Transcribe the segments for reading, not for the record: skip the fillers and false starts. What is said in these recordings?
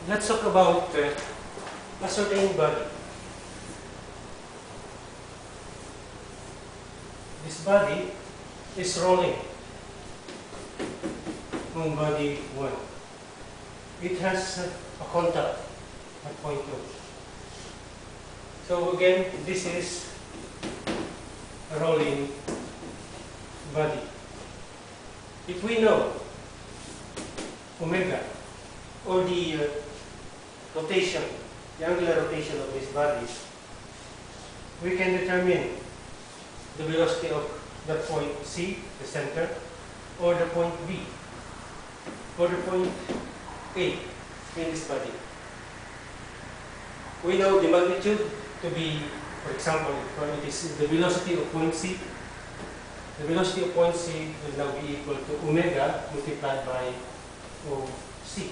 let's talk about a certain body. This body is rolling on body 1. It has a contact at point 2. So again, this is a rolling body. If we know omega, or the rotation, the angular rotation of this body, we can determine the velocity of the point C, the center, or the point B, or the point A in this body. We know the magnitude to be, for example, it is the velocity of point C. The velocity of point C will now be equal to omega multiplied by OC.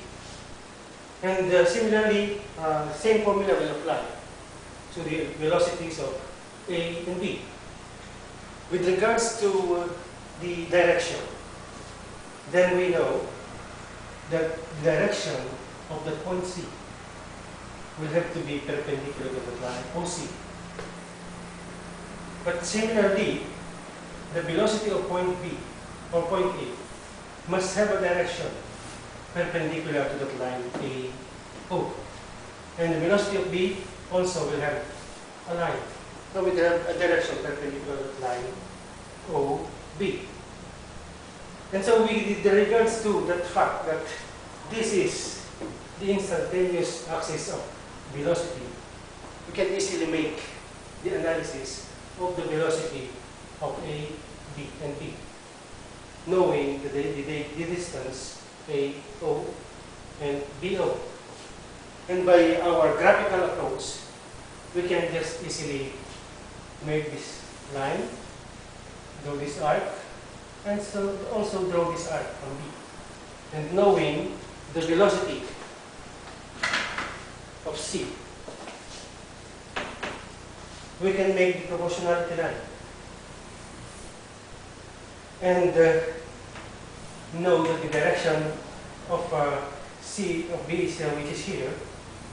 And similarly, same formula will apply to the velocities of A and B. With regards to the direction, then we know that the direction of the point C will have to be perpendicular to the line OC. But similarly, the velocity of point B or point A must have a direction perpendicular to that line AO. And the velocity of B also will have a line. So we have a direction perpendicular to that line OB. And so with regards to that fact that this is the instantaneous axis of velocity, we can easily make the analysis of the velocity of A, B, and B, knowing the distance AO and BO. And by our graphical approach, we can just easily make this line, draw this arc, and so also draw this arc from B. And knowing the velocity of C, we can make the proportionality line. And know that the direction of C of B is which is here,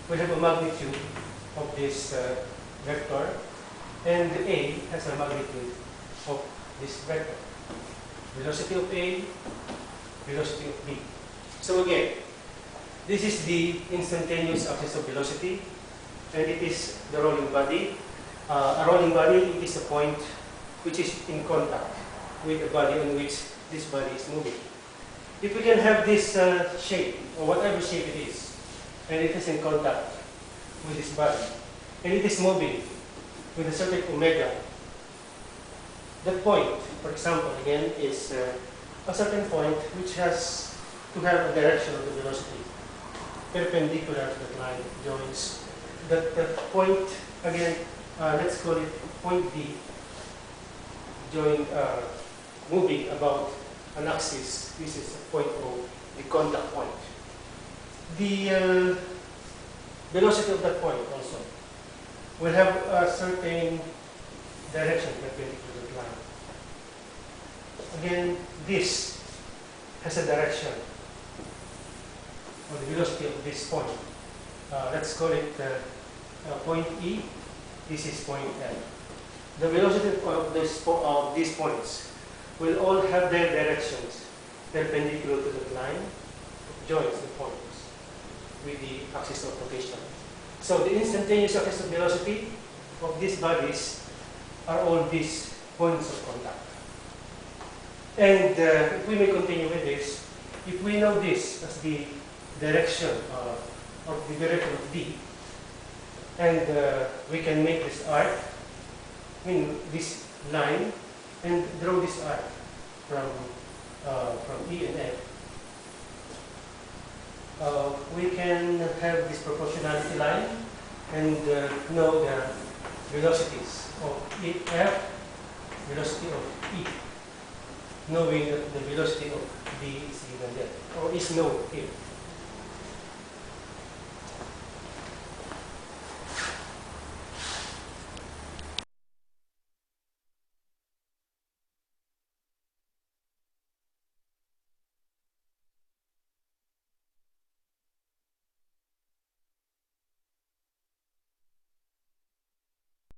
will have a magnitude of this vector, and A has a magnitude of this vector. Velocity of A, velocity of B. So again, this is the instantaneous axis of velocity, and it is the rolling body. A rolling body, it is a point which is in contact with the body on which this body is moving. If we can have this shape, or whatever shape it is, and it is in contact with this body, and it is moving with a certain omega, that point, for example, again, is a certain point which has to have a direction of the velocity perpendicular to the line joins. That point, again, let's call it point D, join, moving about an axis. This is point O, the contact point. The velocity of that point also will have a certain direction perpendicular to the line. Again, this has a direction, or the velocity of this point. Let's call it point E. This is point L. The velocity of these points will all have their directions perpendicular to the line that joins the points with the axis of rotation. So the instantaneous axis of velocity of these bodies are all these points of contact. And if we may continue with this, if we know this as the direction of the direction of D, and we can make this arc, this line, and draw this arc from E and F. We can have this proportionality line and know the velocities of F, velocity of E, knowing that the velocity of D is given there, or is known here.